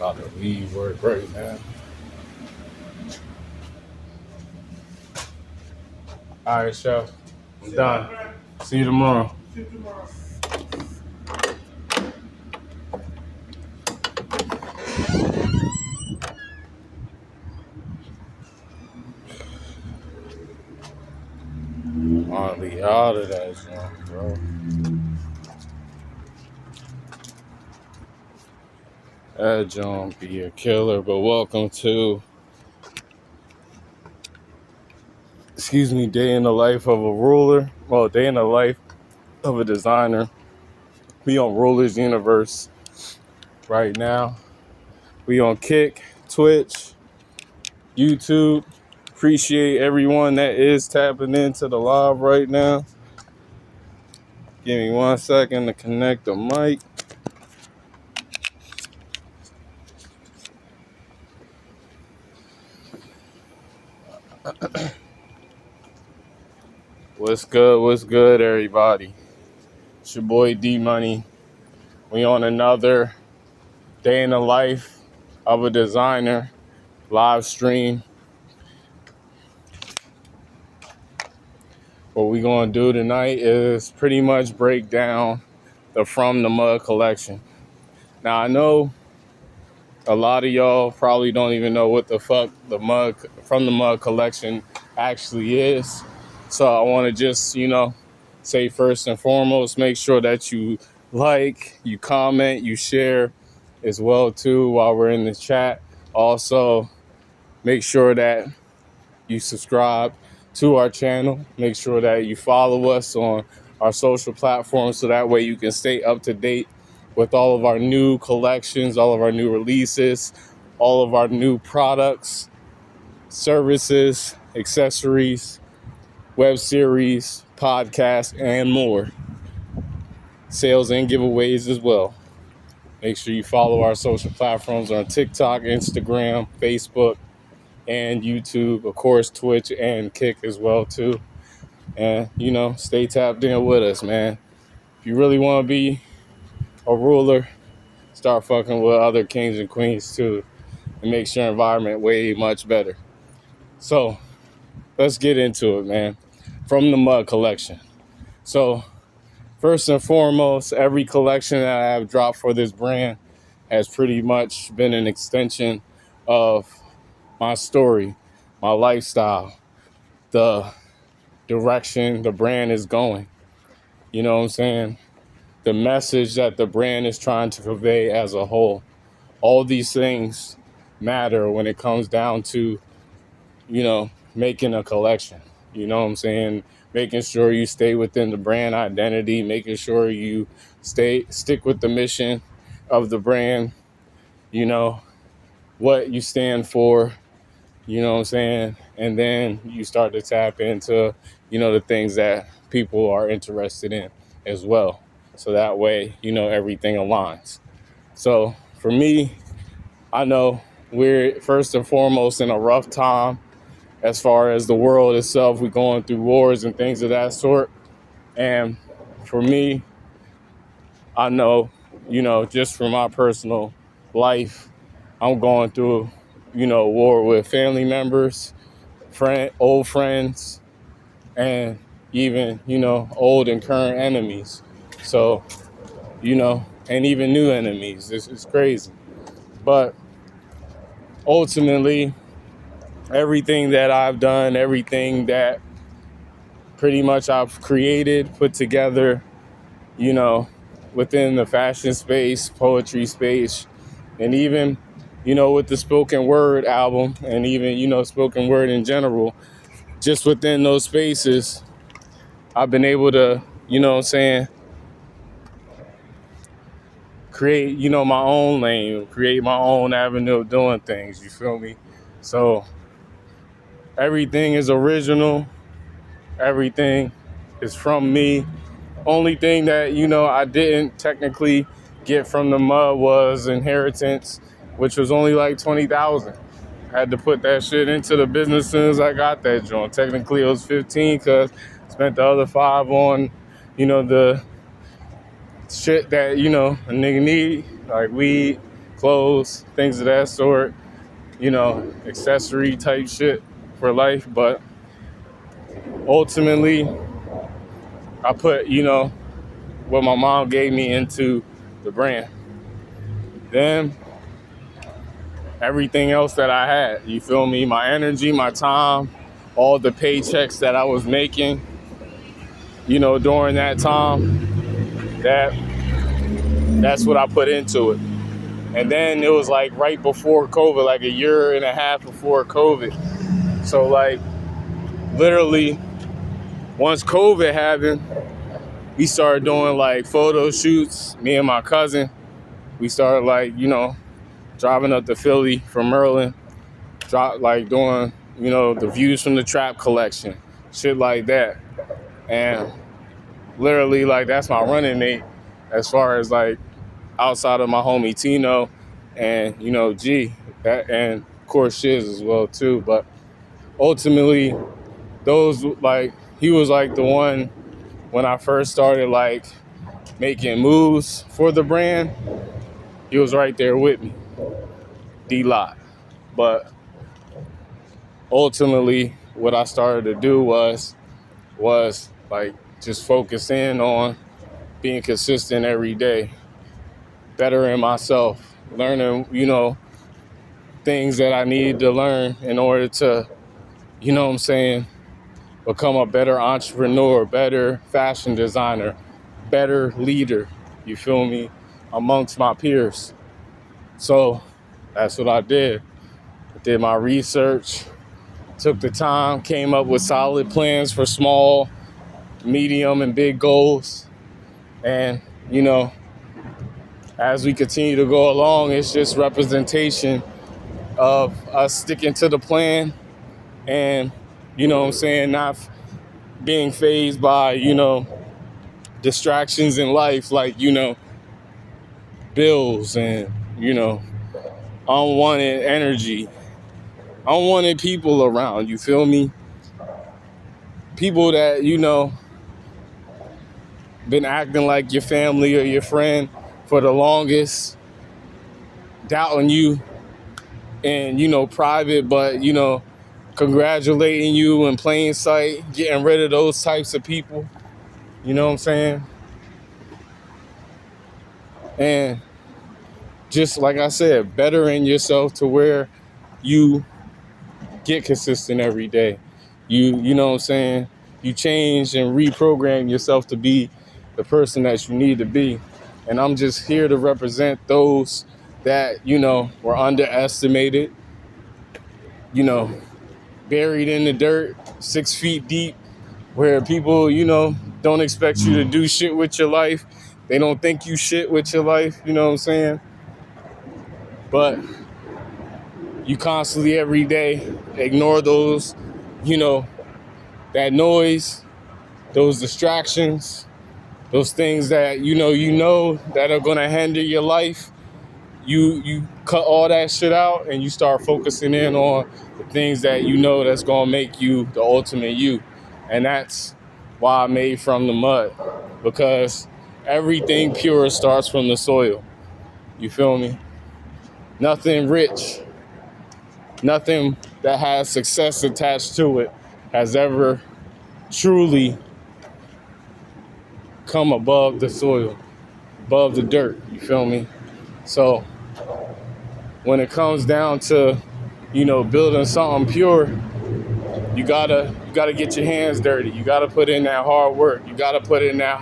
About to leave work right now. All right, chef. I'm done. See you tomorrow. I'll leave out of that junk, bro. That junk be a killer, but welcome to, day in the life of a ruler. Well, day in the life of a designer. We on Rulers Universe right now. We on Kick, Twitch, YouTube. Appreciate everyone that is tapping into the live right now. Give me 1 second to connect the mic. What's good, everybody? It's your boy D-Money. We on another day in the life of a designer live stream. What we gonna do tonight is pretty much break down the From the Mud collection. Now I know a lot of y'all probably don't even know what the fuck the From the Mud collection actually is. So I want to just, say first and foremost, make sure that you like, you comment, you share as well too while we're in the chat. Also, make sure that you subscribe to our channel. Make sure that you follow us on our social platforms so that way you can stay up to date with all of our new collections, all of our new releases, all of our new products, services, accessories, web series, podcasts, and more. Sales and giveaways as well. Make sure you follow our social platforms on TikTok, Instagram, Facebook, and YouTube. Of course, Twitch and Kick as well, too. And, stay tapped in with us, man. If you really want to be a ruler, start fucking with other kings and queens, too. And makes your environment way much better. So, let's get into it, man. From the Mud collection. So, first and foremost, every collection that I have dropped for this brand has pretty much been an extension of my story, my lifestyle, the direction the brand is going. You know what I'm saying? The message that the brand is trying to convey as a whole. All these things matter when it comes down to, making a collection. You know what I'm saying? Making sure you stay within the brand identity, making sure you stick with the mission of the brand, what you stand for, you know what I'm saying? And then you start to tap into, the things that people are interested in as well. So that way, everything aligns. So for me, I know we're first and foremost in a rough time. As far as the world itself, we're going through wars and things of that sort. And for me, I know, just from my personal life, I'm going through, war with family members, old friends, and even, old and current enemies. So, and even new enemies. It's crazy. But ultimately, everything that I've done, everything that pretty much I've created, put together, within the fashion space, poetry space, and even, with the spoken word album and even, spoken word in general, just within those spaces, I've been able to, create, my own lane, create my own avenue of doing things, you feel me? So everything is original. Everything is from me. Only thing that, I didn't technically get from the mud was inheritance, which was only like $20,000. I had to put that shit into the business as soon as I got that joint. Technically it was 15 because I spent the other 5 on, the shit that, a nigga need, like weed, clothes, things of that sort, accessory type shit for life. But ultimately, I put, what my mom gave me into the brand. Then everything else that I had, you feel me? My energy, my time, all the paychecks that I was making, during that time, that's what I put into it. And then it was like right before COVID, like a year and a half before COVID. So like literally once COVID happened, we started doing like photo shoots, me and my cousin. We started like, driving up to Philly from Maryland, doing, the views from the trap collection, shit like that. And literally like that's my running mate as far as like outside of my homie Tino and, G, and of course Shiz as well too. But ultimately those, like, he was like the one when I first started like making moves for the brand. He was right there with me, D-Lot. But ultimately what I started to do was like just focus in on being consistent every day, bettering myself, learning, things that I needed to learn in order to, become a better entrepreneur, better fashion designer, better leader, you feel me, amongst my peers. So that's what I did. I did my research, took the time, came up with solid plans for small, medium, and big goals. And, as we continue to go along, it's just representation of us sticking to the plan and, not being fazed by, distractions in life, like, bills and, unwanted energy, unwanted people around, you feel me? People that, been acting like your family or your friend for the longest, doubting you and, private, but, congratulating you in plain sight, getting rid of those types of people, you know what I'm saying? And just like I said, bettering yourself to where you get consistent every day. You know what I'm saying? You change and reprogram yourself to be the person that you need to be. And I'm just here to represent those that, were underestimated, buried in the dirt, 6 feet deep, where people, don't expect you to do shit with your life. They don't think you shit with your life, you know what I'm saying? But you constantly every day ignore those, that noise, those distractions, those things that, that are going to hinder your life. You cut all that shit out and you start focusing in on the things that that's going to make you the ultimate you. And that's why I made From the Mud, because everything pure starts from the soil. You feel me? Nothing rich, nothing that has success attached to it has ever truly come above the soil, above the dirt, you feel me? So when it comes down to, building something pure, you gotta get your hands dirty. You gotta put in that hard work. You gotta put in that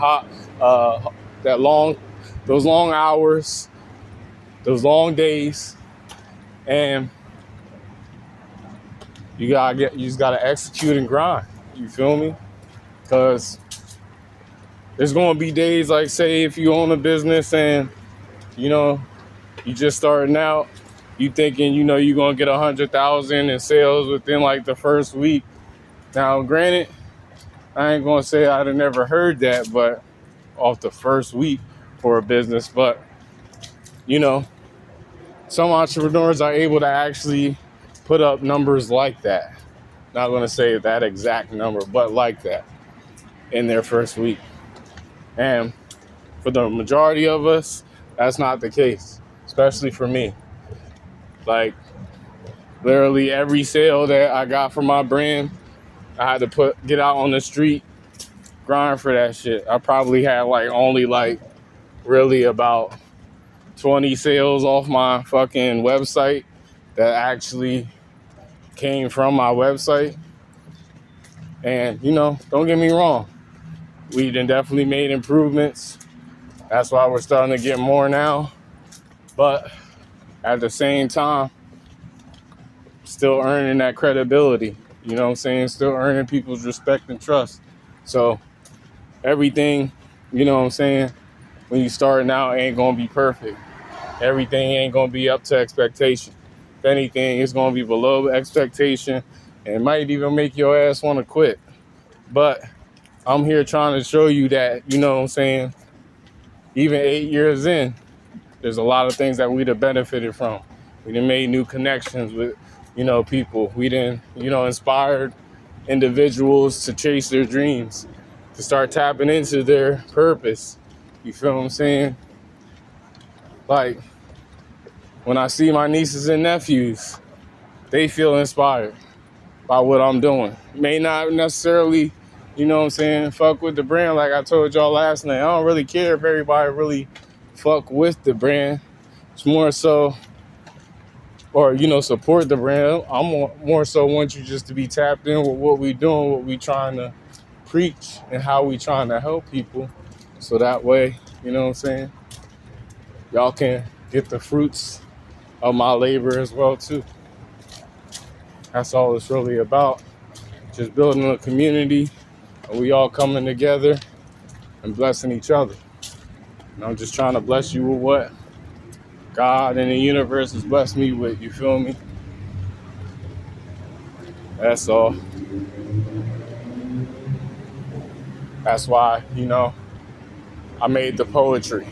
those long hours, those long days, and you just gotta execute and grind. You feel me? Because there's gonna be days like, say, if you own a business and you just starting out, you thinking you're gonna get 100,000 in sales within like the first week. Now, granted, I ain't gonna say I'd have never heard that, but off the first week for a business, but some entrepreneurs are able to actually put up numbers like that. Not gonna say that exact number, but like that in their first week. And for the majority of us, that's not the case. especially for me. Like, literally every sale that I got from my brand, I had to get out on the street, grind for that shit. I probably had only really about 20 sales off my fucking website that actually came from my website. And, don't get me wrong, we done definitely made improvements. That's why we're starting to get more now. But at the same time, still earning that credibility. You know what I'm saying? Still earning people's respect and trust. So everything, you know what I'm saying, when you starting out ain't gonna be perfect. Everything ain't gonna be up to expectation. If anything, it's gonna be below expectation and it might even make your ass wanna quit. But I'm here trying to show you that, you know what I'm saying, even 8 years in, there's a lot of things that we'd have benefited from. We done made new connections with, people. We done, inspired individuals to chase their dreams, to start tapping into their purpose. You feel what I'm saying? Like, when I see my nieces and nephews, they feel inspired by what I'm doing. May not necessarily, fuck with the brand like I told y'all last night. I don't really care if everybody really fuck with the brand. It's more so, or, support the brand. I'm more so want you just to be tapped in with what we doing, what we trying to preach, and how we trying to help people. So that way, you know what I'm saying, y'all can get the fruits of my labor as well too. That's all it's really about. Just building a community and we all coming together and blessing each other. And I'm just trying to bless you with what God and the universe has blessed me with, you feel me? That's all. That's why, I made the poetry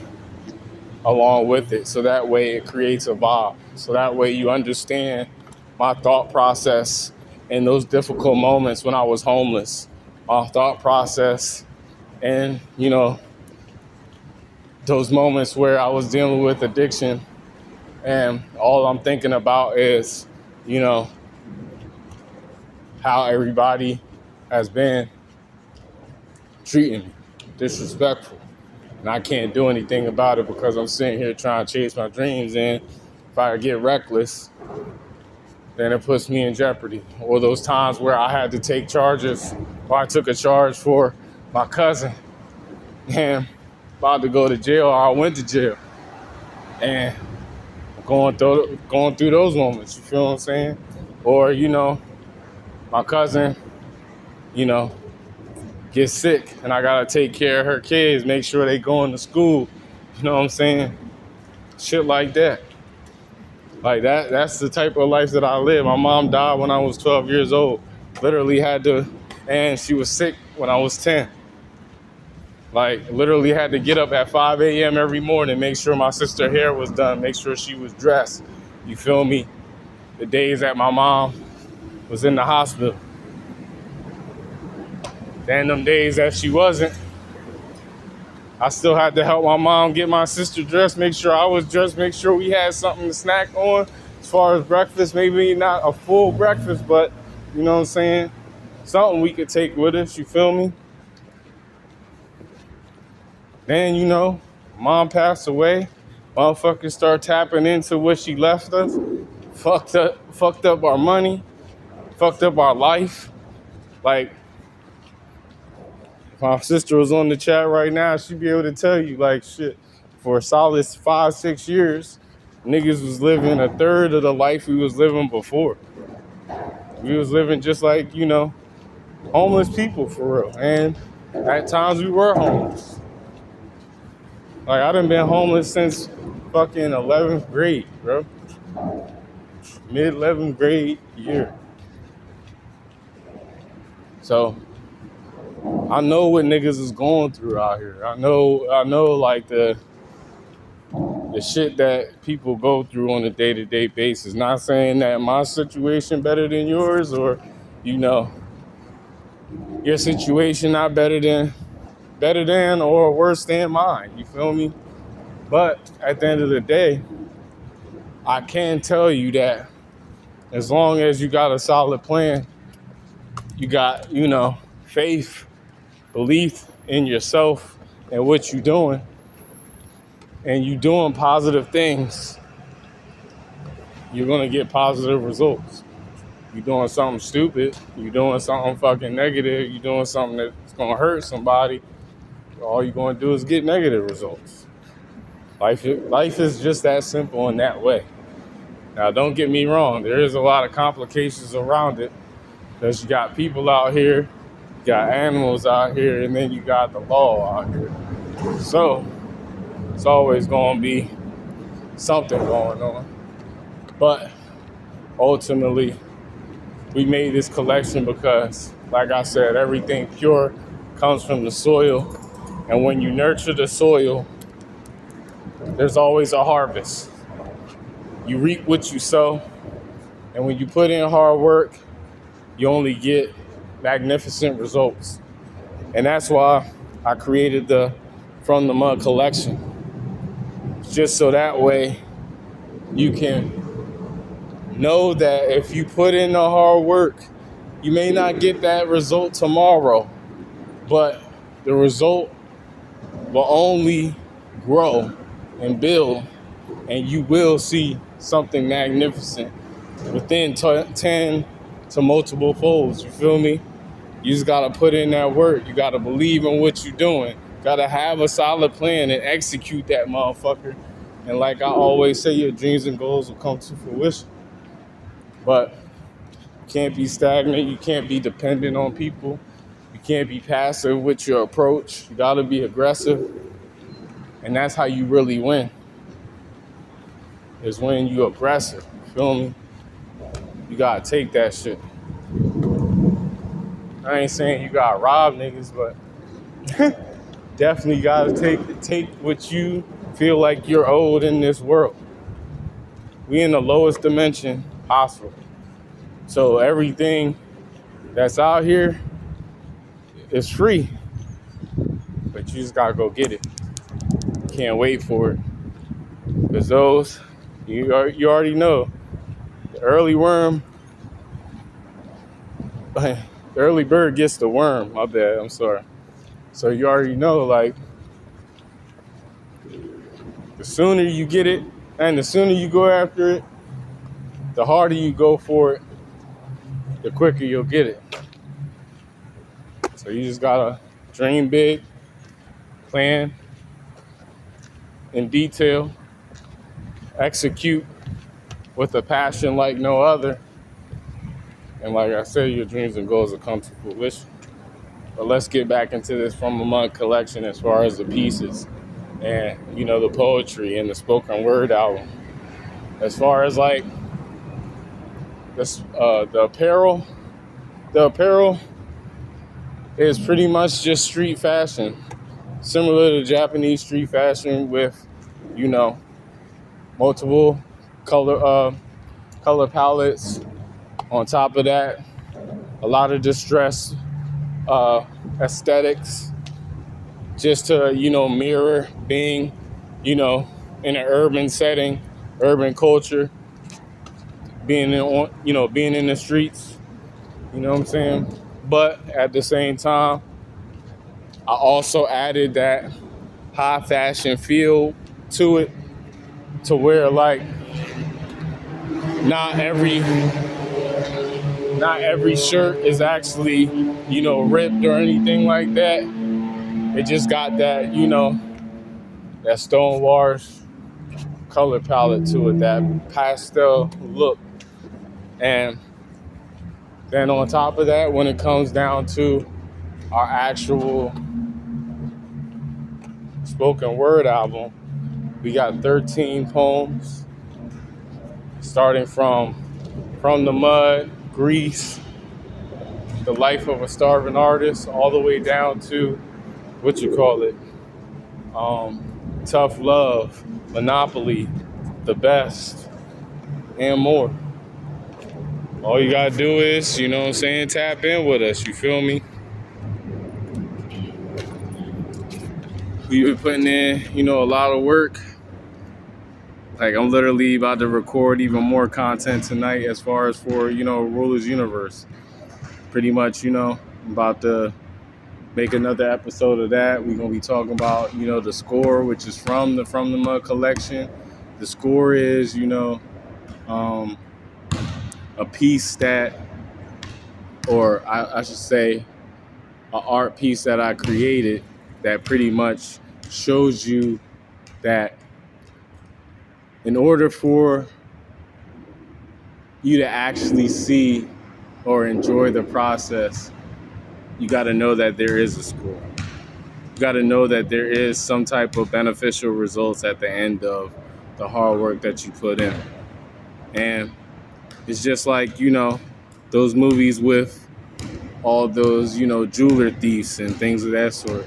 along with it. So that way it creates a vibe. So that way you understand my thought process in those difficult moments when I was homeless. My thought process and, those moments where I was dealing with addiction and all I'm thinking about is, how everybody has been treating me, disrespectful. And I can't do anything about it because I'm sitting here trying to chase my dreams. And if I get reckless, then it puts me in jeopardy. Or those times where I had to take charges, or I took a charge for my cousin and about to go to jail, or I went to jail. And going through those moments, you feel what I'm saying? Or, my cousin, gets sick and I gotta take care of her kids, make sure they going to school. You know what I'm saying? Shit like that. Like that's the type of life that I live. My mom died when I was 12 years old. Literally and she was sick when I was 10. Like, literally had to get up at 5 a.m. every morning, make sure my sister's hair was done, make sure she was dressed. You feel me? The days that my mom was in the hospital. Then them days that she wasn't, I still had to help my mom get my sister dressed, make sure I was dressed, make sure we had something to snack on. As far as breakfast, maybe not a full breakfast, but, you know what I'm saying? Something we could take with us, you feel me? Then, mom passed away. Motherfuckers start tapping into what she left us. Fucked up our money. Fucked up our life. Like, if my sister was on the chat right now, she'd be able to tell you, like, shit, for a solid 5-6 years, niggas was living a third of the life we was living before. We was living just like, homeless people for real. And at times we were homeless. Like, I done been homeless since fucking 11th grade, bro. Mid 11th grade year. So, I know what niggas is going through out here. I know like the shit that people go through on a day-to-day basis. Not saying that my situation better than yours or, your situation not better than or worse than mine. You feel me? But at the end of the day, I can tell you that as long as you got a solid plan, you got, faith, belief in yourself and what you're doing, and you doing positive things, you're gonna get positive results. You doing something stupid, you doing something fucking negative, you doing something that's gonna hurt somebody, all you're gonna do is get negative results. Life is just that simple in that way. Now, don't get me wrong, there is a lot of complications around it, because you got people out here, you got animals out here, and then you got the law out here. So it's always gonna be something going on. But ultimately, we made this collection because, like I said, everything pure comes from the soil. And when you nurture the soil, there's always a harvest. You reap what you sow. And when you put in hard work, you only get magnificent results. And that's why I created the From the Mud collection. Just so that way you can know that if you put in the hard work, you may not get that result tomorrow, but the result will only grow and build, and you will see something magnificent within 10 to multiple folds. You feel me? You just gotta put in that work. You gotta believe in what you're doing. Gotta have a solid plan and execute that motherfucker. And like I always say, your dreams and goals will come to fruition. But you can't be stagnant. You can't be dependent on people. You can't be passive with your approach. You gotta be aggressive. And that's how you really win. Is when you aggressive. You feel me? You gotta take that shit. I ain't saying you gotta rob niggas, but definitely gotta take what you feel like you're owed in this world. We in the lowest dimension possible. So everything that's out here is free, but you just gotta go get it. Can't wait for it. Because those, you already know, the early worm, the early bird gets the worm. My bad, I'm sorry. So you already know, like, the sooner you get it and the sooner you go after it, the harder you go for it, the quicker you'll get it. So you just gotta dream big, plan in detail, execute with a passion like no other. And like I said, your dreams and goals will come to fruition. But let's get back into this From the Mud collection as far as the pieces and, the poetry and the spoken word album. As far as like this, the apparel is pretty much just street fashion, similar to Japanese street fashion with, multiple color palettes. On top of that, a lot of distressed aesthetics, just to mirror being in an urban setting, urban culture, being in the streets. You know what I'm saying? But at the same time, I also added that high fashion feel to it, to where like not every shirt is actually, ripped or anything like that. It just got that, that Stonewars color palette to it, that pastel look. And then on top of that, when it comes down to our actual spoken word album, we got 13 poems, starting from the Mud, Grease, The Life of a Starving Artist, all the way down to, Tough Love, Monopoly, The Best, and more. All you gotta do is, tap in with us, you feel me? We've been putting in, a lot of work. Like I'm literally about to record even more content tonight as far as for, Rulers Universe. Pretty much, I'm about to make another episode of that. We're gonna be talking about, the score, which is from the Mud collection. The score is, um, a piece that, or I should say, an art piece that I created that pretty much shows you that in order for you to actually see or enjoy the process, you got to know that there is a score. You got to know that there is some type of beneficial results at the end of the hard work that you put in. And it's just like, those movies with all those, jeweler thieves and things of that sort.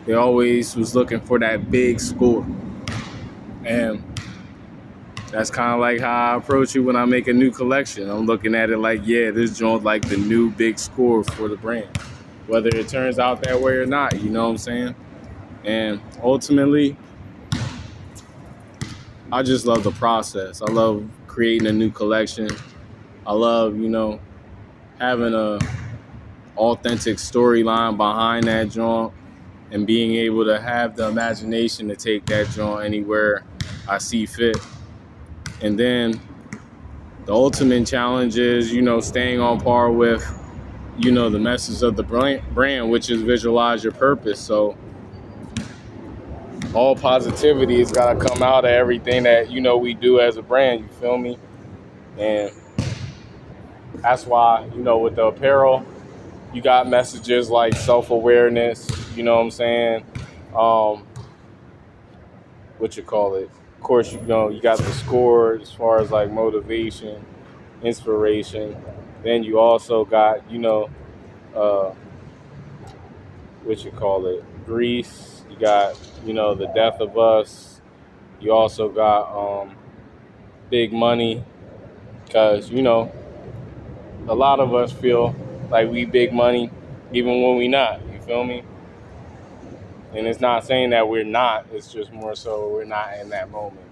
They always was looking for that big score. And that's kind of like how I approach it when I make a new collection. I'm looking at it like, yeah, this joint like the new big score for the brand. Whether it turns out that way or not, you know what I'm saying? And ultimately, I just love the process. I love creating a new collection. I love, having a authentic storyline behind that joint and being able to have the imagination to take that joint anywhere I see fit. And then the ultimate challenge is, staying on par with, the message of the brand, which is visualize your purpose. So all positivity has got to come out of everything that, we do as a brand. You feel me? And that's why, with the apparel, you got messages like self-awareness, you know what I'm saying? What you call it? Of course, you got the score as far as like motivation, inspiration. Then you also got, what you call it? Grease. You got, the death of us. You also got big money because, a lot of us feel like we big money even when we not. You feel me? And it's not saying that we're not. It's just more so we're not in that moment.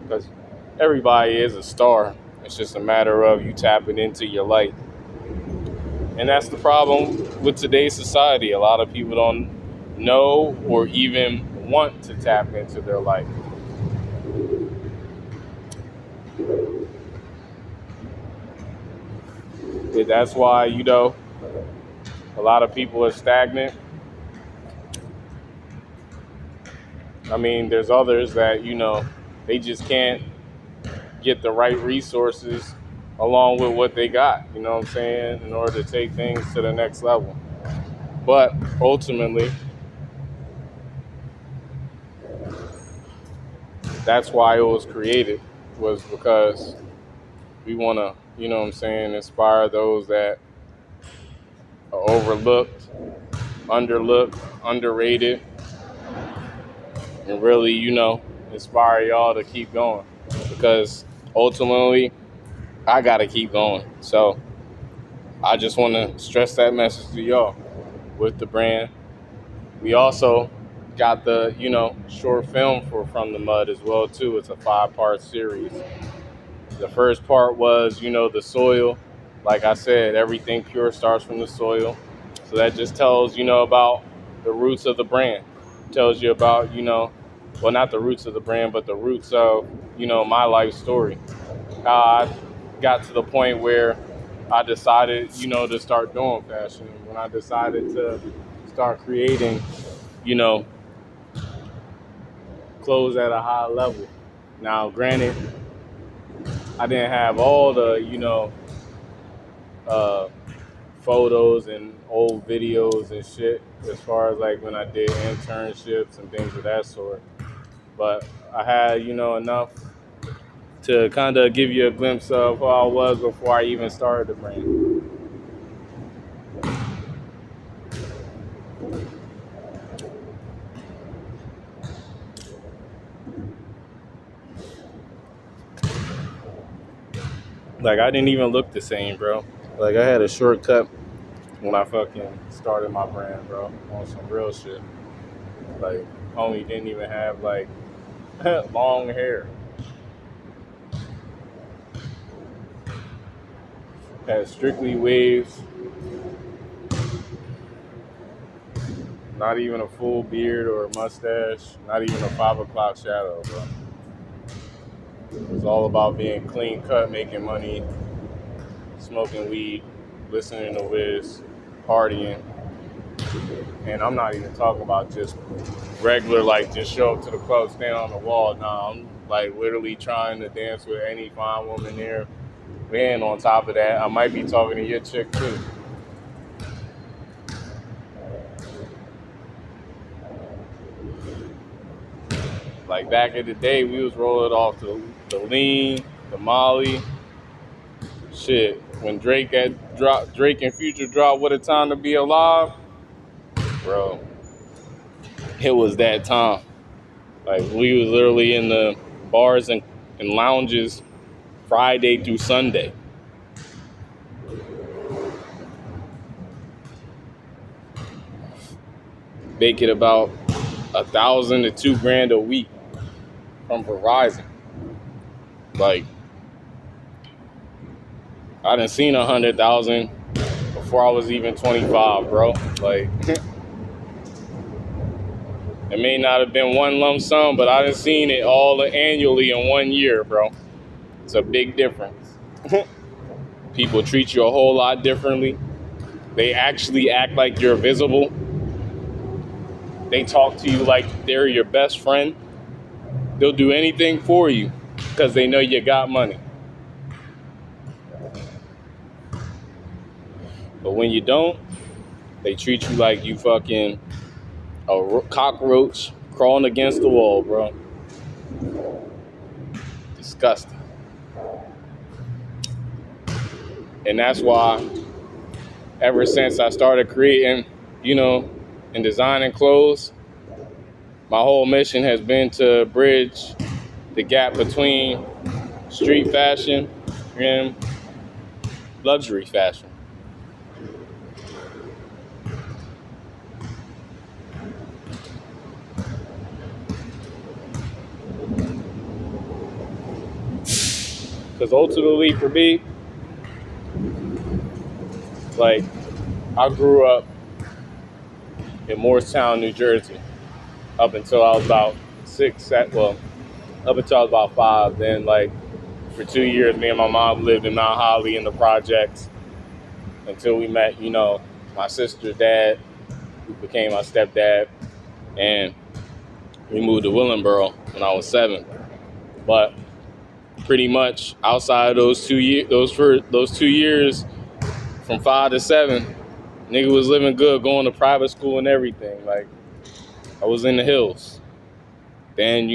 Because everybody is a star. It's just a matter of you tapping into your light. And that's the problem with today's society. A lot of people don't know or even want to tap into their light. And that's why, a lot of people are stagnant. I mean, there's others that, they just can't get the right resources along with what they got, you know what I'm saying, in order to take things to the next level. But ultimately, that's why it was created, was because we want to, inspire those that are overlooked, underlooked, underrated, and really, inspire y'all to keep going. Because ultimately, I got to keep going. So I just want to stress that message to y'all with the brand. We also got the, short film for From the Mud as well, too. It's a 5-part series. The first part was, the soil. Like I said, everything pure starts from the soil. So that just tells, about the roots of the brand. Tells you about, well, not the roots of the brand, but the roots of, my life story. How I got to the point where I decided, to start doing fashion. When I decided to start creating, clothes at a high level. Now, granted, I didn't have all the, photos and old videos and shit as far as like when I did internships and things of that sort. But I had, enough to kind of give you a glimpse of who I was before I even started the brand. Like, I didn't even look the same, bro. Like, I had a shortcut when I fucking started my brand, bro, on some real shit. Like, homie didn't even have, like, Long hair. Had strictly waves. Not even a full beard or a mustache. Not even a 5 o'clock shadow, bro. It was all about being clean cut, making money, smoking weed, listening to Wiz, partying. And I'm not even talking about just regular, like just show up to the club, stand on the wall. Nah, I'm like literally trying to dance with any fine woman there. And on top of that, I might be talking to your chick too. Like back in the day, we was rolling off the lean, the Molly. Shit, when Drake had dropped, Drake and Future dropped "What a Time to Be Alive," bro, it was that time. Like we was literally in the bars and lounges Friday through Sunday. Making about 1,000 to $2,000 a week from Verizon. Like I done seen 100,000 before I was even 25, bro. Like it may not have been one lump sum, but I done seen it all annually in 1 year, bro. It's a big difference. People treat you a whole lot differently. They actually act like you're visible. They talk to you like they're your best friend. They'll do anything for you because they know you got money. But when you don't, they treat you like you fucking a cockroach crawling against the wall, bro. Disgusting. And that's why ever since I started creating, and designing clothes, my whole mission has been to bridge the gap between street fashion and luxury fashion. Because ultimately for me, like, I grew up in Morristown, New Jersey, up until I was about up until I was about 5. Then, like, for 2 years, me and my mom lived in Mount Holly in the projects until we met, my sister's dad, who became my stepdad, and we moved to Willingboro when I was 7. But pretty much outside of those 2 years, those 2 years from 5 to 7, nigga was living good, going to private school and everything. Like, I was in the hills. Then,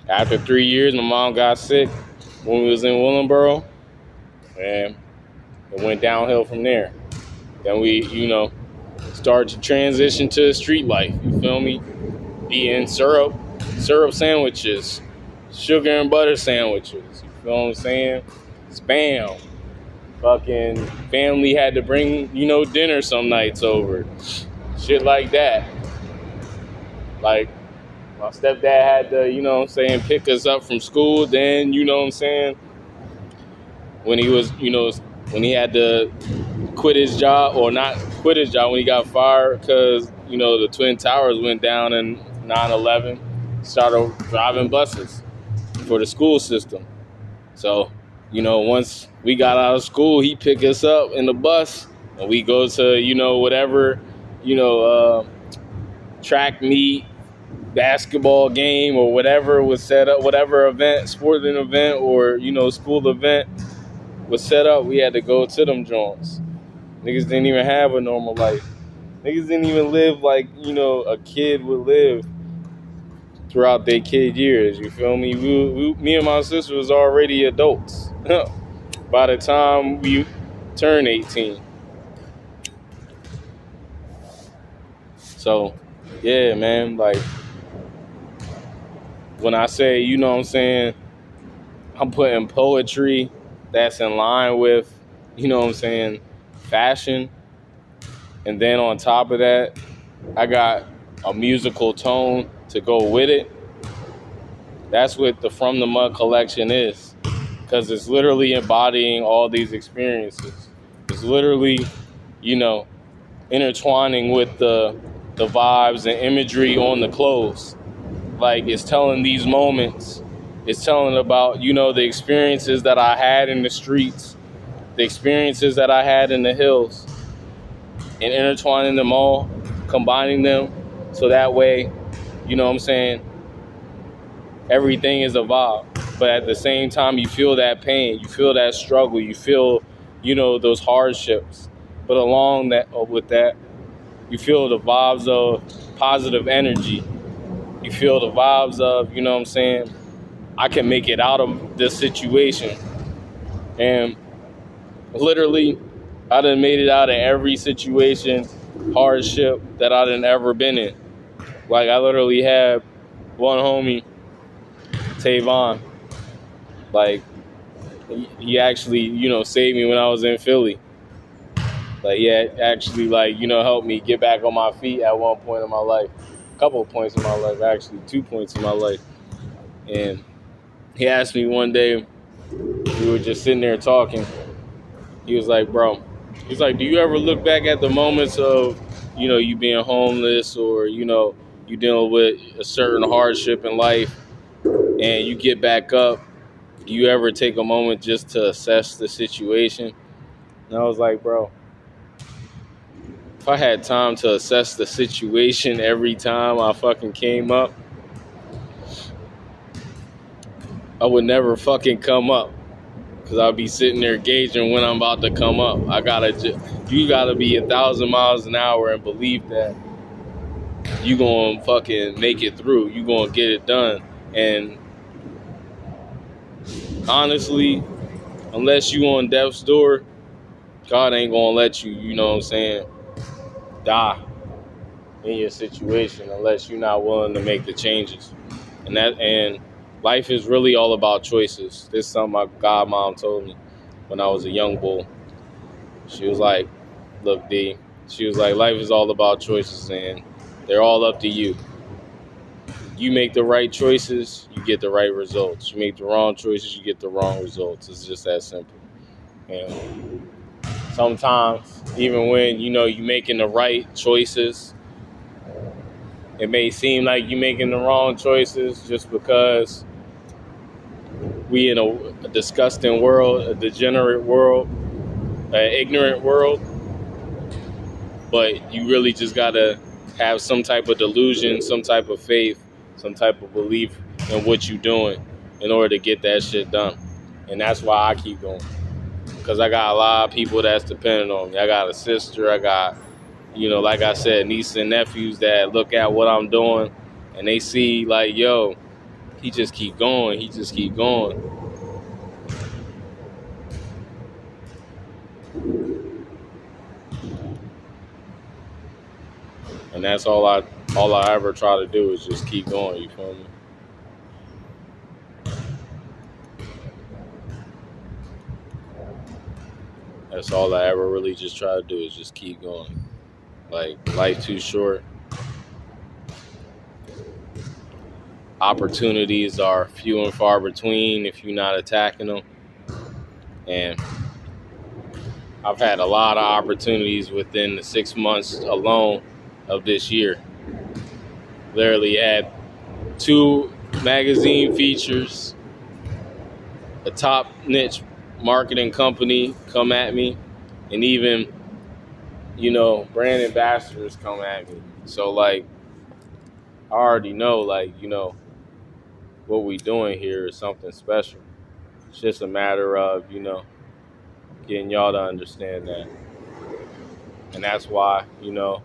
after 3 years, my mom got sick when we was in Willingboro, and it went downhill from there. Then we, started to transition to street life. You feel me? Eating syrup sandwiches, sugar and butter sandwiches. You feel what I'm saying? Spam. Fucking family had to bring, dinner some nights over. Shit like that. Like, my stepdad had to, pick us up from school. Then, when he was, when he had to quit his job, or not quit his job, when he got fired because, the Twin Towers went down in 9/11, started driving buses for the school system. So, once we got out of school, he picked us up in the bus and we go to, whatever, track meet, basketball game, or whatever was set up, whatever event, sporting event, or, school event was set up, we had to go to them joints. Niggas didn't even have a normal life. Niggas didn't even live like, a kid would live throughout their kid years. You feel me? Me and my sister was already adults by the time we turned 18. So, yeah, man, like, when I say, I'm putting poetry that's in line with, fashion. And then on top of that, I got a musical tone to go with it. That's what the From the Mud collection is, because it's literally embodying all these experiences. It's literally, you know, intertwining with the vibes and imagery on the clothes. Like, it's telling these moments. It's telling about, you know, the experiences that I had in the streets, the experiences that I had in the hills, and intertwining them all, combining them, so that way, you know what I'm saying, everything is a vibe. But at the same time, you feel that pain, you feel that struggle, you feel, you know, those hardships. But along that, with that, you feel the vibes of positive energy. You feel the vibes of, you know what I'm saying, I can make it out of this situation. And literally, I done made it out of every situation, hardship that I done ever been in. Like, I literally had one homie, Tavon, like, he actually, you know, saved me when I was in Philly. Like, he had actually, like, you know, helped me get back on my feet at one point in my life. A couple of points in my life, actually, 2 points in my life. And he asked me one day, we were just sitting there talking. He was like, bro, he's like, do you ever look back at the moments of, you know, you being homeless, or, you know, you dealing with a certain hardship in life, and you get back up? Do you ever take a moment just to assess the situation? And I was like, bro, if I had time to assess the situation every time I fucking came up, I would never fucking come up. Cause I'll be sitting there gauging when I'm about to come up. You gotta be 1,000 miles an hour and believe that you gonna fucking make it through. You gonna get it done. And honestly, unless you on death's door, God ain't gonna let you, you know what I'm saying, die in your situation unless you're not willing to make the changes. And life is really all about choices. This is something my godmom told me when I was a young bull. She was like, look, D, she was like, life is all about choices, and they're all up to you. You make the right choices, you get the right results. You make the wrong choices, you get the wrong results. It's just that simple. And sometimes, even when, you know, you're making the right choices, it may seem like you're making the wrong choices just because we in a disgusting world, a degenerate world, an ignorant world. But you really just gotta have some type of delusion, some type of faith, some type of belief in what you're doing in order to get that shit done. And that's why I keep going. Because I got a lot of people that's dependent on me. I got a sister, I got, you know, like I said, nieces and nephews that look at what I'm doing and they see like, yo, he just keep going, he just keep going. And that's all I ever try to do is just keep going, you feel me? That's all I ever really just try to do is just keep going. Like, life too short. Opportunities are few and far between if you're not attacking them. And I've had a lot of opportunities within the 6 months alone of this year. Literally had 2 magazine features, a top niche marketing company come at me, and even, you know, brand ambassadors come at me. So, like, I already know, like, you know, what we doing here is something special. It's just a matter of, you know, getting y'all to understand that. And that's why, you know,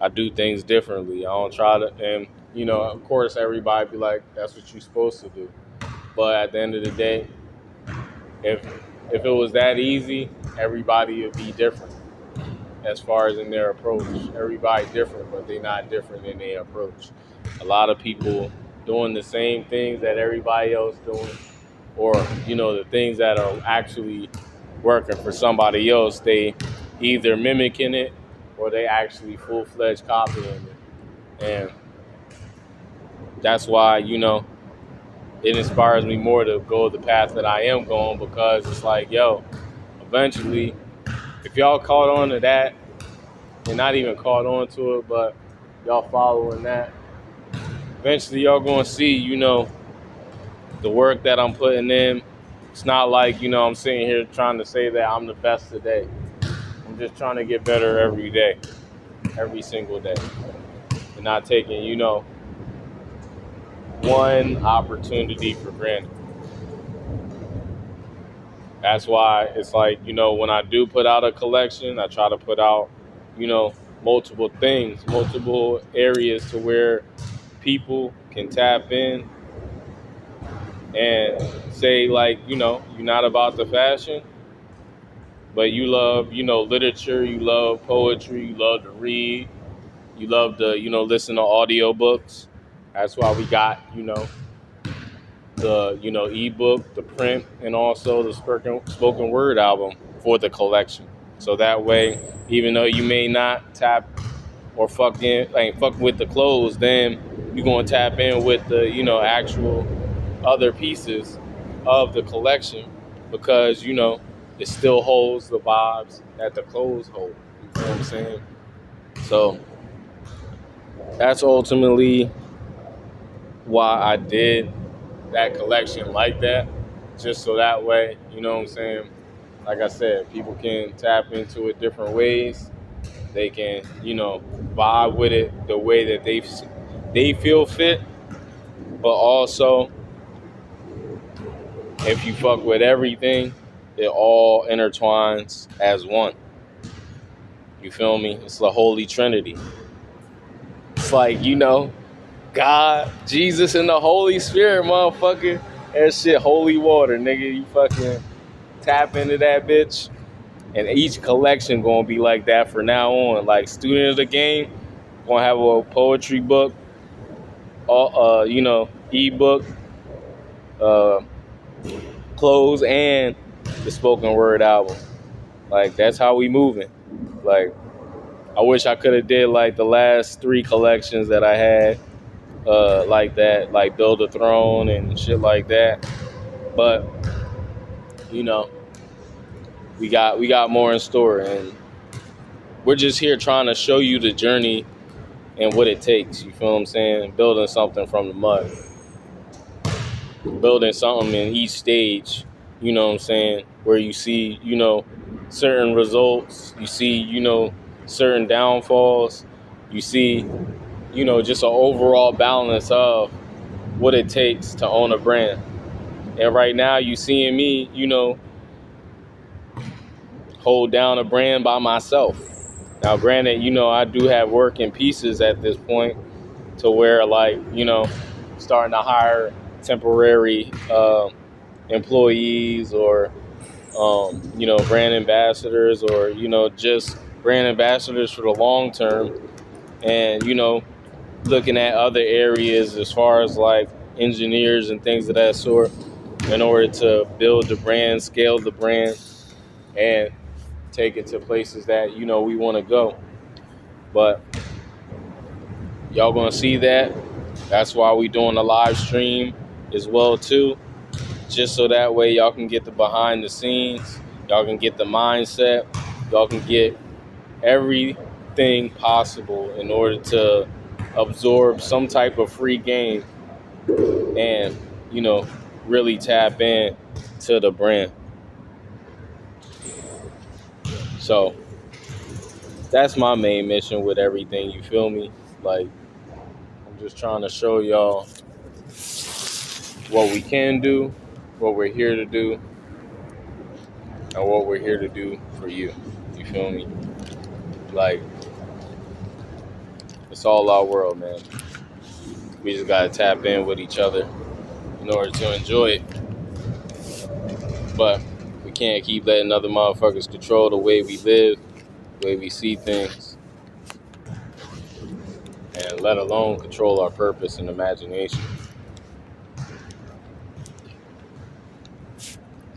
I do things differently. I don't try to, and, you know, of course, everybody be like, that's what you're supposed to do. But at the end of the day, if it was that easy, everybody would be different as far as in their approach. Everybody different, but they're not different in their approach. A lot of people doing the same things that everybody else doing, or, you know, the things that are actually working for somebody else, they either mimicking it or they actually full-fledged copying it. And that's why, you know, it inspires me more to go the path that I am going, because it's like, yo, eventually, if y'all caught on to that, and not even caught on to it, but y'all following that, eventually y'all gonna see, the work that I'm putting in. It's not like, I'm sitting here trying to say that I'm the best today. I'm just trying to get better every day, every single day, and not taking, one opportunity for granted. That's why it's like, when I do put out a collection, I try to put out, multiple things, multiple areas to where people can tap in and say, like, you're not about the fashion, but you love, literature, you love poetry, you love to read, you love to, listen to audiobooks. That's why we got, the, ebook, the print, and also the spoken word album for the collection. So that way, even though you may not tap or fuck with the clothes, then you're gonna tap in with the, actual other pieces of the collection, because, it still holds the vibes that the clothes hold. You know what I'm saying? So that's ultimately why I did that collection like that, just so that way, you know what I'm saying? Like I said, people can tap into it different ways. They can, vibe with it the way that they feel fit. But also, if you fuck with everything, it all intertwines as one. You feel me? It's the Holy Trinity. It's like, God, Jesus, and the Holy Spirit, motherfucker. That shit, holy water, nigga. You fucking tap into that bitch. And each collection gonna be like that from now on. Like, student of the game, gonna have a poetry book, ebook, clothes, and the spoken word album. Like, that's how we moving. Like, I wish I could have did like the last 3 collections that I had, like that, like Build a Throne and shit like that. But we got more in store, and we're just here trying to show you the journey and what it takes. You feel what I'm saying? Building something from the mud, building something in each stage. You know what I'm saying? Where you see, certain results, you see, certain downfalls, you see, just an overall balance of what it takes to own a brand. And right now, you seeing me, hold down a brand by myself. Now, granted, I do have working pieces at this point, to where, like, starting to hire temporary employees, or brand ambassadors, or just brand ambassadors for the long term, and looking at other areas as far as like engineers and things of that sort, in order to build the brand, scale the brand, and take it to places that we want to go. But y'all gonna see that. That's why we doing a live stream as well too, just so that way y'all can get the behind the scenes, y'all can get the mindset, y'all can get everything possible in order to absorb some type of free game, and really tap in to the brand. So that's my main mission with everything, you feel me? Like, I'm just trying to show y'all what we can do, what we're here to do, and what we're here to do for you. You feel me? Like, it's all our world, man. We just gotta tap in with each other in order to enjoy it. But we can't keep letting other motherfuckers control the way we live, the way we see things, and let alone control our purpose and imagination.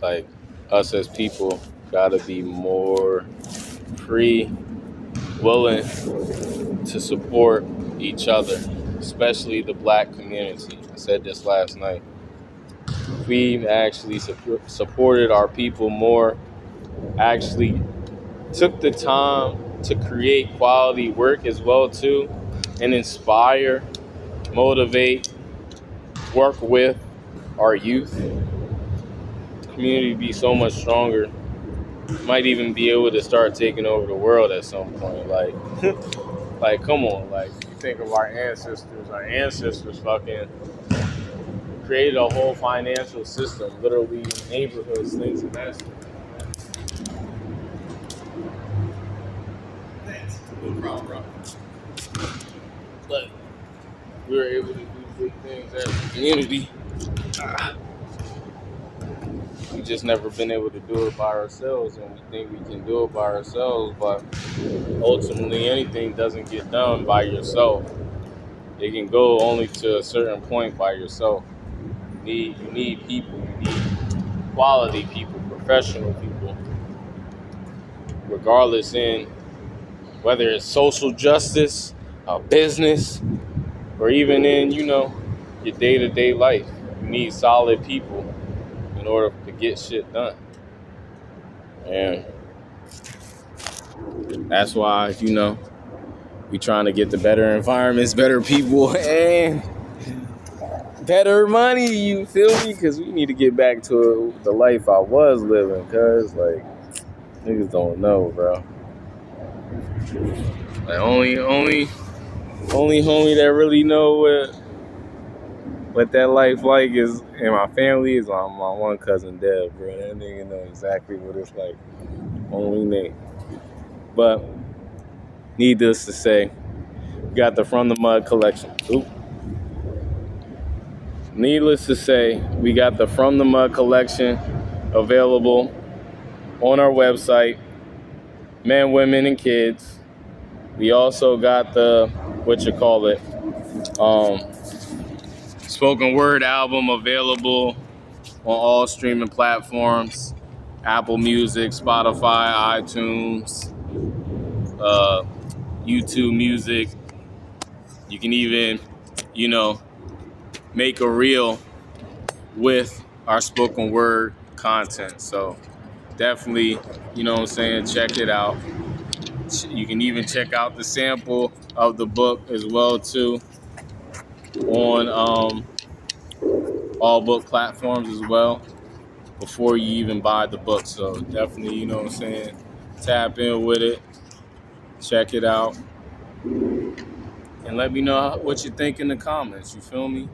Like, us as people gotta be more free, willing to support each other, especially the black community. I said this last night. If we actually supported our people more, actually took the time to create quality work as well too, and inspire, motivate, work with our youth, the community would be so much stronger. Might even be able to start taking over the world at some point. Like come on, like you think of our ancestors fucking created a whole financial system, literally neighborhoods, things of that sort. No problem, bro. But we were able to do big things as a community. We just never been able to do it by ourselves, and we think we can do it by ourselves, but ultimately anything doesn't get done by yourself. It can go only to a certain point by yourself. You need people, you need quality people, professional people, regardless in whether it's social justice, business, or even in, your day-to-day life. You need solid people in order to get shit done. And that's why, we trying to get the better environments, better people, and better money, you feel me? Because we need to get back to the life I was living, because, niggas don't know, bro. Only homie that really know what that life like is in my family is my one cousin Dev, bro. That nigga know exactly what it's like. Only name. But needless to say, we got the From the Mud collection. Needless to say, we got the From the Mud collection available on our website, men, women, and kids. We also got the spoken word album available on all streaming platforms: Apple Music, Spotify, iTunes, YouTube Music. You can even, make a reel with our spoken word content. So definitely, check it out. You can even check out the sample of the book as well too on all book platforms as well before you even buy the book. So definitely, tap in with it, check it out, and let me know what you think in the comments. You feel me?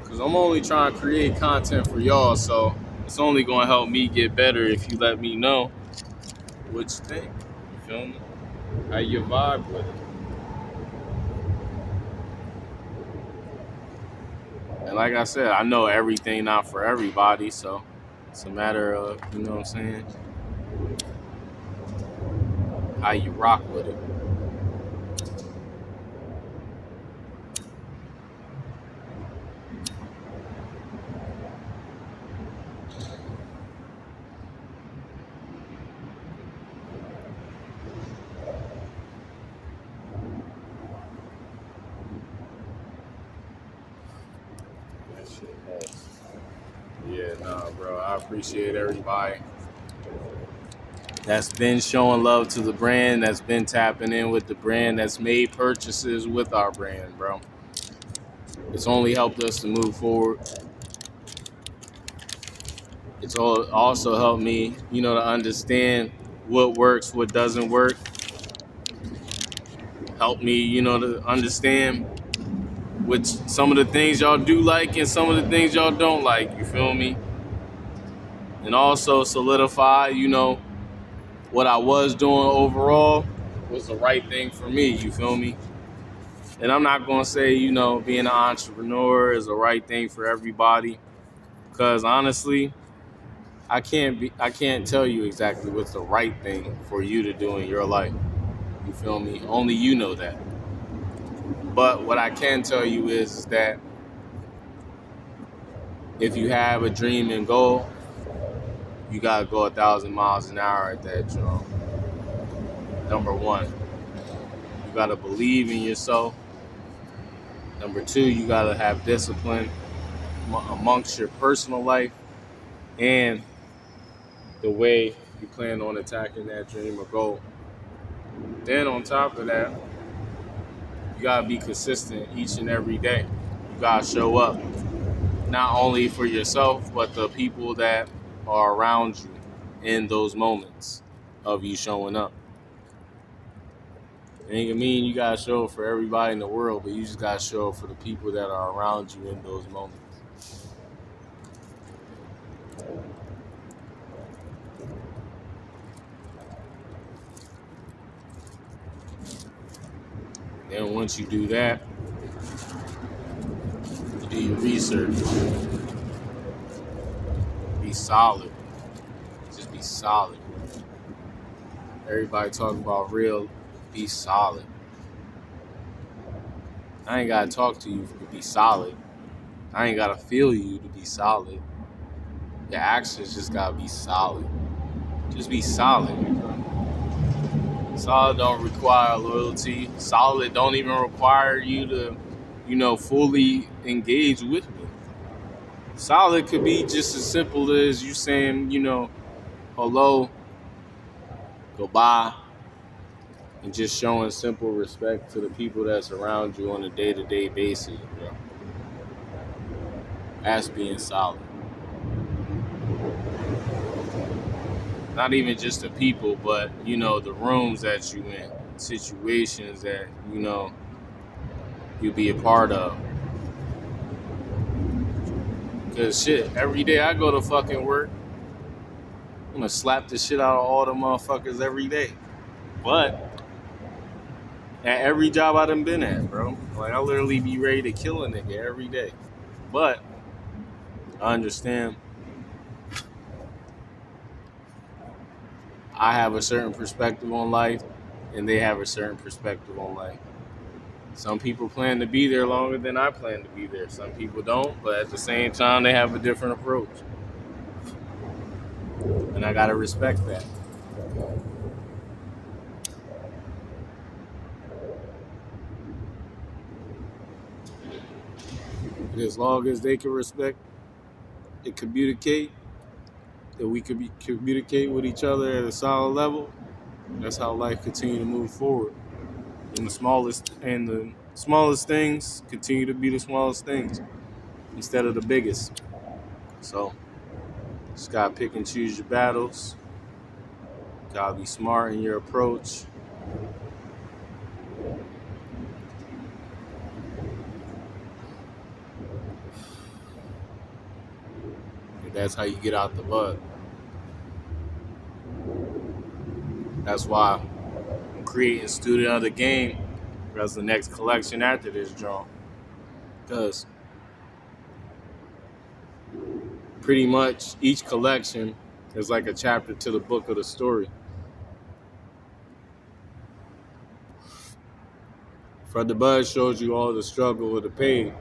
Because I'm only trying to create content for y'all, so it's only going to help me get better if you let me know what you think. You feel me? How you vibe with it. And like I said, I know everything not for everybody, so it's a matter of, how you rock with it. Yeah, nah, bro. I appreciate everybody that's been showing love to the brand, that's been tapping in with the brand, that's made purchases with our brand, bro. It's only helped us to move forward. It's also helped me, to understand what works, what doesn't work. Helped me, to understand which some of the things y'all do like and some of the things y'all don't like. You feel me? And also solidify, what I was doing overall was the right thing for me. You feel me? And I'm not going to say, being an entrepreneur is the right thing for everybody, because honestly, I can't tell you exactly what's the right thing for you to do in your life. You feel me? Only you know that. But what I can tell you is that if you have a dream and goal, you gotta go 1,000 miles an hour at that drum. Number one, you gotta believe in yourself. Number two, you gotta have discipline. amongst your personal life and the way you plan on attacking that dream or goal. Then on top of that, you gotta be consistent each and every day. You gotta show up, not only for yourself, but the people that are around you in those moments of you showing up. It ain't mean you gotta show up for everybody in the world, but you just gotta show up for the people that are around you in those moments. Then once you do that, you do your research. Be solid. Just be solid. Everybody talking about real. Be solid. I ain't gotta talk to you to be solid. I ain't gotta feel you to be solid. Your actions just gotta be solid. Just be solid. Solid don't require loyalty. Solid don't even require you to, fully engage with me. Solid could be just as simple as you saying, hello, goodbye, and just showing simple respect to the people that's around you on a day-to-day basis, bro. That's being solid. Not even just the people, but, the rooms that you in, situations that, you be a part of. Because shit, every day I go to fucking work, I'm gonna slap the shit out of all the motherfuckers every day. But at every job I done been at, bro, like I literally be ready to kill a nigga every day. But I understand I have a certain perspective on life and they have a certain perspective on life. Some people plan to be there longer than I plan to be there. Some people don't, but at the same time, they have a different approach. And I gotta respect that. And as long as they can respect and communicate, that we could communicate with each other at a solid level, that's how life continue to move forward. And the smallest things continue to be the smallest things instead of the biggest. So just gotta pick and choose your battles. Gotta be smart in your approach. And that's how you get out the bud. That's why I'm creating Student of the Game as the next collection after this draw. Because pretty much each collection is like a chapter to the book of the story. Fred the Bud shows you all the struggle of the pain.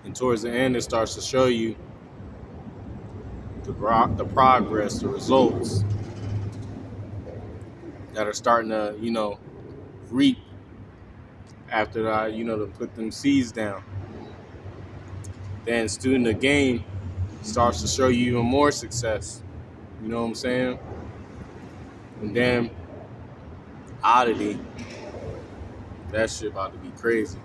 And towards the end, it starts to show you the progress, the results that are starting to, reap after I, to put them seeds down. Then Student of the Game starts to show you even more success. You know what I'm saying? And then Oddity, that shit about to be crazy.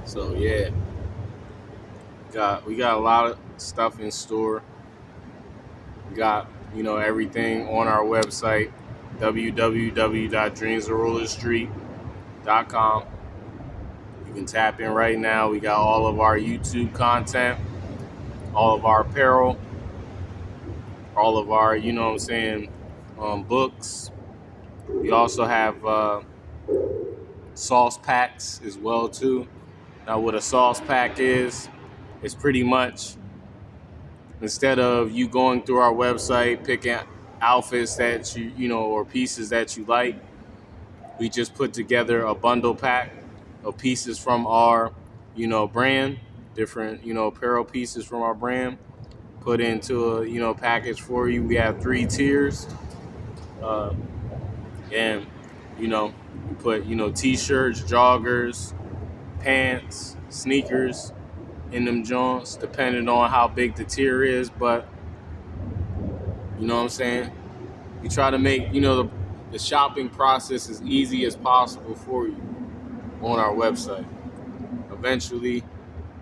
So yeah, we got a lot of stuff in store. We got, everything on our website, www.dreamsofrullerstreet.com. You can tap in right now. We got all of our YouTube content, all of our apparel, all of our, books. We also have sauce packs as well too. Now what a sauce pack is, it's pretty much, instead of you going through our website, picking outfits that or pieces that you like, we just put together a bundle pack of pieces from our, brand, different, apparel pieces from our brand, put into a, package for you. We have 3 tiers. Uh, and, you put, t-shirts, joggers, pants, sneakers in them joints, depending on how big the tier is. But, you know what I'm saying? We try to make, the shopping process as easy as possible for you on our website. Eventually,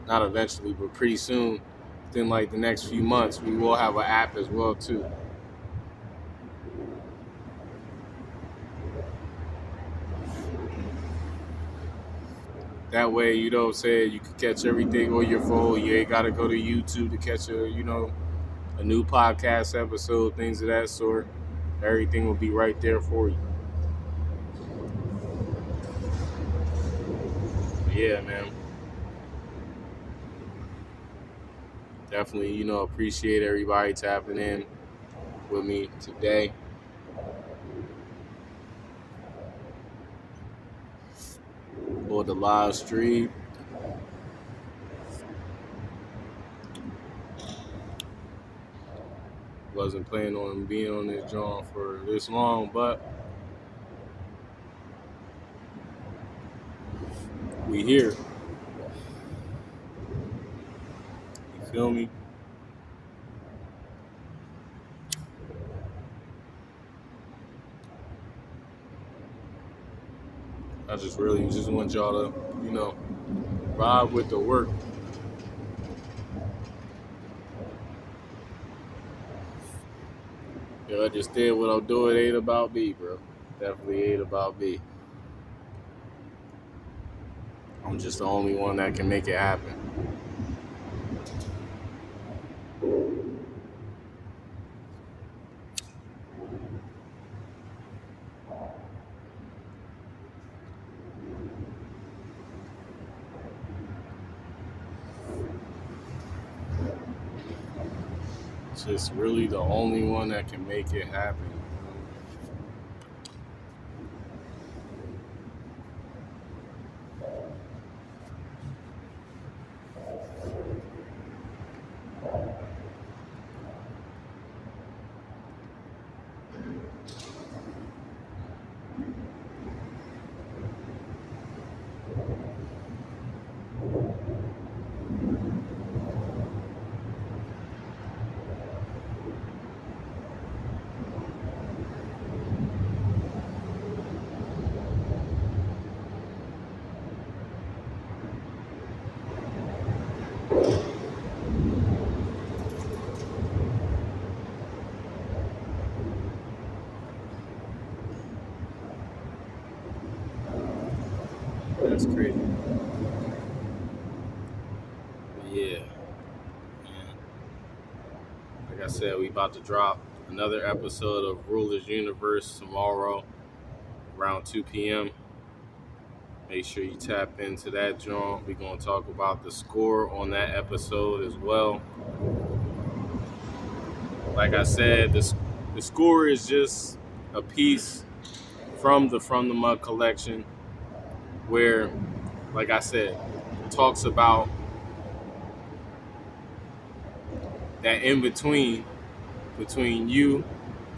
not eventually, but pretty soon, within like the next few months, we will have an app as well too. That way, you can catch everything on your phone. You ain't gotta go to YouTube to catch a new podcast episode, things of that sort. Everything will be right there for you. But yeah, man. Definitely, appreciate everybody tapping in with me today. Or the live stream. Wasn't planning on being on this joint for this long, but we here. You feel me? I just really just want y'all to, vibe with the work. I just did what I'm doing. It ain't about me, bro. Definitely ain't about me. I'm just the only one that can make it happen. Just really the only one that can make it happen. That's crazy. But yeah. Man. Like I said, we about to drop another episode of Rulers Universe tomorrow around 2 p.m. Make sure you tap into that joint. We're going to talk about the score on that episode as well. Like I said, the score is just a piece from the Mud collection where, like I said, it talks about that in between you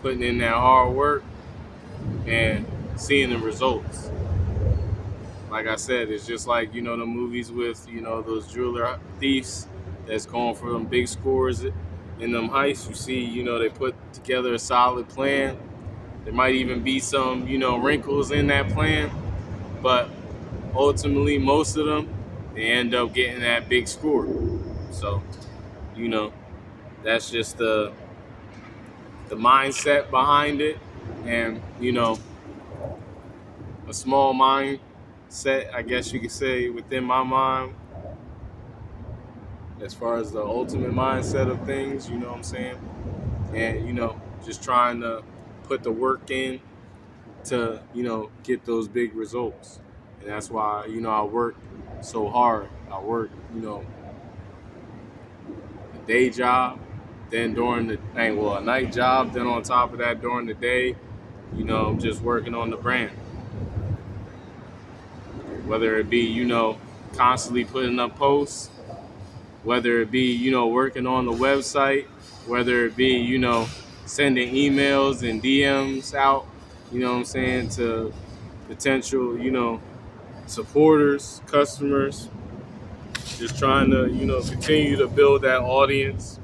putting in that hard work and seeing the results. Like I said, it's just like, the movies with, those jeweler thieves that's going for them big scores in them heists. You see, they put together a solid plan. There might even be some, wrinkles in that plan, but ultimately most of them, they end up getting that big score. So, that's just the mindset behind it, and, a small mindset, I guess you could say, within my mind, as far as the ultimate mindset of things, you know what I'm saying? And, just trying to put the work in to, get those big results. And that's why, I work so hard. I work, a day job, then during a night job, then on top of that during the day, I'm just working on the brand. Whether it be, constantly putting up posts, whether it be, working on the website, whether it be, sending emails and DMs out, you know what I'm saying, to potential, supporters, customers, just trying to, continue to build that audience,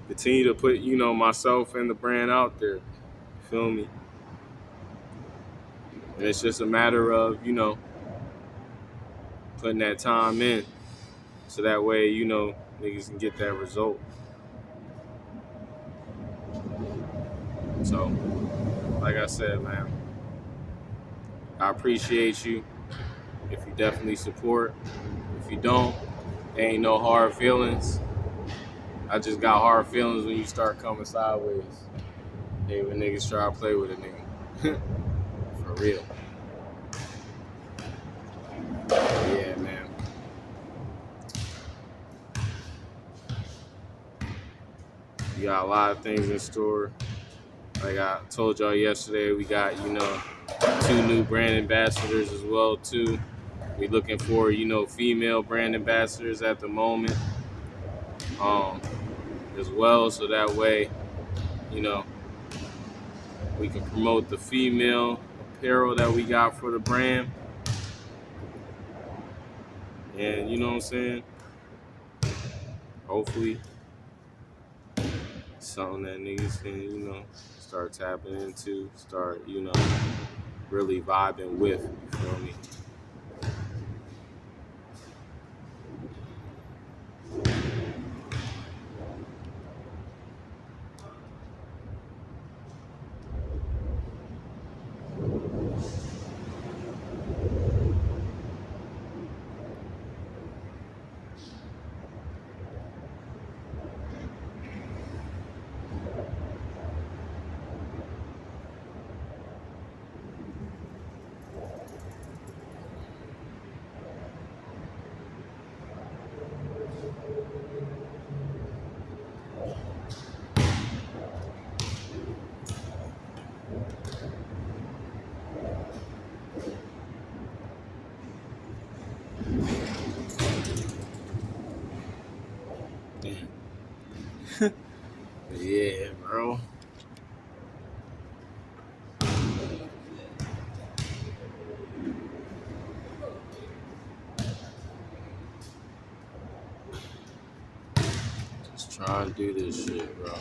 continue to put, myself and the brand out there. Feel me? And it's just a matter of, putting that time in so that way, niggas can get that result. So, like I said, man, I appreciate you if you definitely support. If you don't, there ain't no hard feelings. I just got hard feelings when you start coming sideways. Hey, when niggas try to play with a nigga. For real. Yeah, man. We got a lot of things in store. Like I told y'all yesterday, we got, 2 new brand ambassadors as well, too. We looking for, female brand ambassadors at the moment. As well, so that way, we can promote the female apparel that we got for the brand. And you know what I'm saying? Hopefully, something that niggas can, start tapping into, start, really vibing with. You feel me? Yeah, bro. Just trying to do this shit, bro.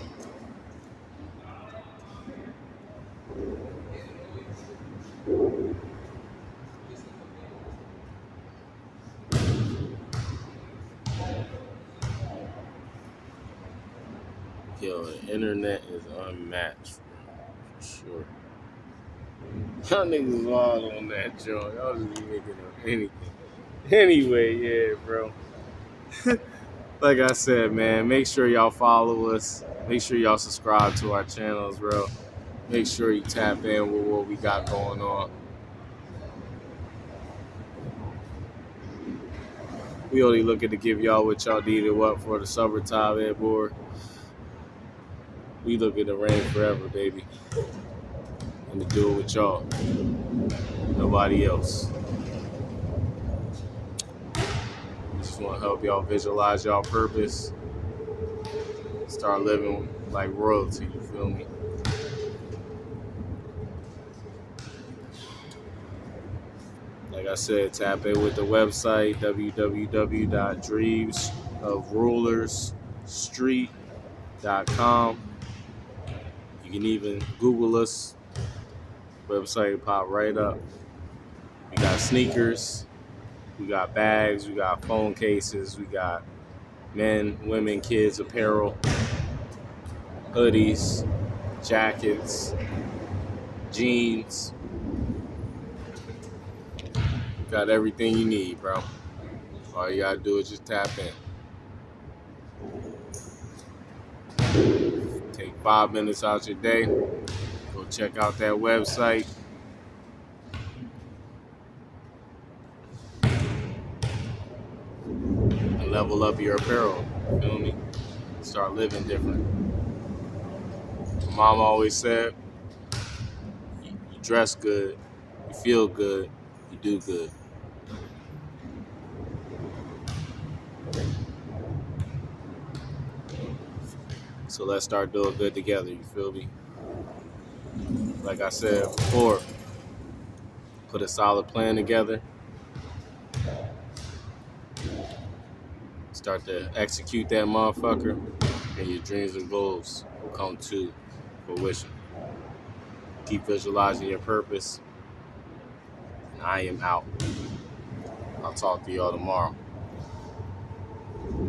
Yo, the internet is unmatched, for sure. Y'all niggas wild on that joint. Y'all just be making up anything. Anyway, yeah, bro. Like I said, man, make sure y'all follow us. Make sure y'all subscribe to our channels, bro. Make sure you tap in with what we got going on. We only looking to give y'all what y'all needed, what, for the summertime, Ed Board. We looking to reign forever, baby. And to do it with y'all. Nobody else. We just want to help y'all visualize y'all purpose. Start living like royalty, you feel me? Like I said, tap in with the website, www.dreamsofrulersstreet.com. You can even Google us. Website pop right up. We got sneakers, we got bags, we got phone cases, we got men, women, kids apparel, hoodies, jackets, jeans. Got everything you need, bro. All you gotta do is just tap in. Take 5 minutes out your day. Go check out that website. And level up your apparel. You feel me? Start living different. My mom always said, you dress good, you feel good, you do good. So let's start doing good together, you feel me? Like I said before, put a solid plan together, start to execute that motherfucker, and your dreams and goals will come to fruition. Keep visualizing your purpose, and I am out. I'll talk to y'all tomorrow.